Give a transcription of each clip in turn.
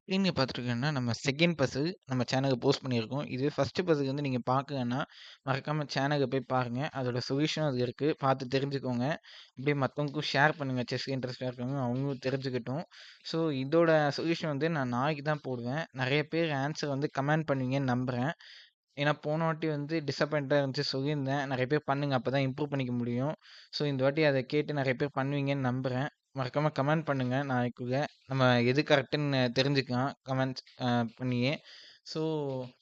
நீங்க பார்த்துருக்கீங்கன்னா, நம்ம செகண்ட் பசில் நம்ம சேனல்ல போஸ்ட் பண்ணியிருக்கோம். இதுவே ஃபர்ஸ்ட் பசில் வந்து நீங்க பார்க்கலன்னா, மறக்காம சேனல போய் பாருங்க. அதோட சொல்யூஷனும் அதுல இருக்கு. பார்த்து தெரிஞ்சுக்கோங்க. அப்படியே மத்தவங்களுக்கும் ஷேர் பண்ணுங்க. செஸ் இன்ட்ரெஸ்ட்டா இருக்கவங்க அவங்களும் தெரிஞ்சுக்கட்டும். ஸோ இதோட சொல்யூஷன் வந்து நான் நாளைக்கு தான் போடுவேன். நெறைய பேர் ஆன்ஸர் வந்து கமெண்ட் பண்ணுவீங்கன்னு நம்புறேன். ஏன்னா போன வாட்டி வந்து டிசப்பாயிண்ட்டா இருந்துச்சு சொல்லியிருந்தேன். நெறைய பேர் பண்ணுங்க. அப்பதான் இம்ப்ரூவ் பண்ணிக்க முடியும். ஸோ இந்த வாட்டி அத கேட்டு நெறைய பேர் பண்ணுவீங்கன்னு நம்புறேன். மறக்காம கமெண்ட் பண்ணுங்க நாளைக்குள்ள. நம்ம எது கரெக்ட்டுன்னு தெரிஞ்சுக்கலாம். கமெண்ட்ஸ் பண்ணியே. ஸோ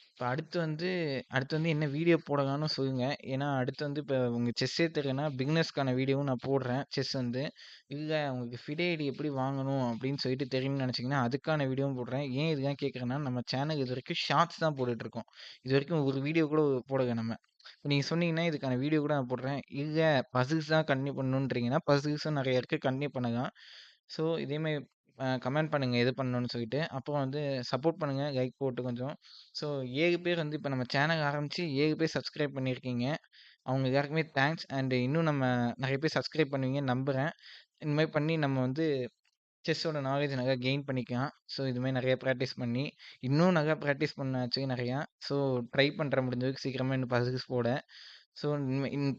இப்ப அடுத்து வந்து என்ன வீடியோ போடலாம்னு சொல்லுங்க. ஏன்னா அடுத்து வந்து இப்ப உங்க செஸ்ஸே தெரியலன்னா, பிகினர்ஸ்க்கான வீடியோவும் நான் போடுறேன். செஸ் வந்து. இல்ல உங்களுக்கு ஃபிடே ஐடி எப்படி வாங்கணும் அப்படின்னு சொல்லிட்டு தெரியும்னு நெனச்சீங்கன்னா, அதுக்கான வீடியோவும் போடுறேன். ஏன் இதெல்லாம் கேட்கிறேன்னா, நம்ம சேனல் இதுவரைக்கும் ஷார்ட்ஸ் தான் போட்டுட்டுருக்கோம். இதுவரைக்கும் ஒரு வீடியோ கூட போடல நம்ம. இப்ப நீங்க சொன்னீங்கன்னா, இதுக்கான வீடியோ கூட நான் போடுறேன். இல்ல பசில்ஸ் தான் கன்டின்யூ பண்ணணுன்றீங்கன்னா, பசில்ஸும் நெறைய இருக்கு. கன்டின்யூ பண்ணலாம். ஸோ இதே மாரி கமெண்ட் பண்ணுங்க எது பண்ணணும்னு சொல்லிட்டு. அப்புறம் வந்து சப்போர்ட் பண்ணுங்க. லைக் போட்டு கொஞ்சம். ஸோ 7 பேர் வந்து இப்ப நம்ம சேனல் ஆரம்பிச்சு 7 பேர் சப்ஸ்கிரைப் பண்ணியிருக்கீங்க. அவங்க எல்லாருக்குமே தேங்க்ஸ். அண்ட் இன்னும் நம்ம நெறைய பேர் சப்ஸ்கிரைப் பண்ணுவீங்கன்னு நம்புறேன். இந்த மாரி பண்ணி நம்ம வந்து செஸ்ஸோட நாலேட்ஜ் நல்லா கெயின் பண்ணிக்கலாம். ஸோ இது மாரி நெறைய பிராக்டிஸ் பண்ணி, இன்னும் நல்லா பிராக்டிஸ் பண்ணாச்சு நெறையா. ஸோ ட்ரை பண்றேன் முடிஞ்ச வரைக்கும் சீக்கிரமா இன்னும் பசில்ஸ் போட. ஸோ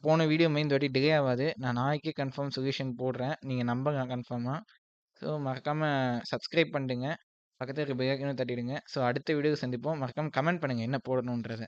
போன வீடியோ மாரி இந்த வாட்டி டிலே ஆவாது. நான் நாளைக்கே கன்ஃபார்ம் சொல்யூஷன் போடுறேன். நீங்க நம்புங்க கன்ஃபார்மா. ஸோ மறக்காம சப்ஸ்கிரைப் பண்ணிடுங்க. பக்கத்துல இருக்க பெல் ஐகானையும் தட்டிடுங்க. ஸோ அடுத்த வீடியோல சந்திப்போம். மறக்காம கமெண்ட் பண்ணுங்க என்ன போடணும்ன்றத.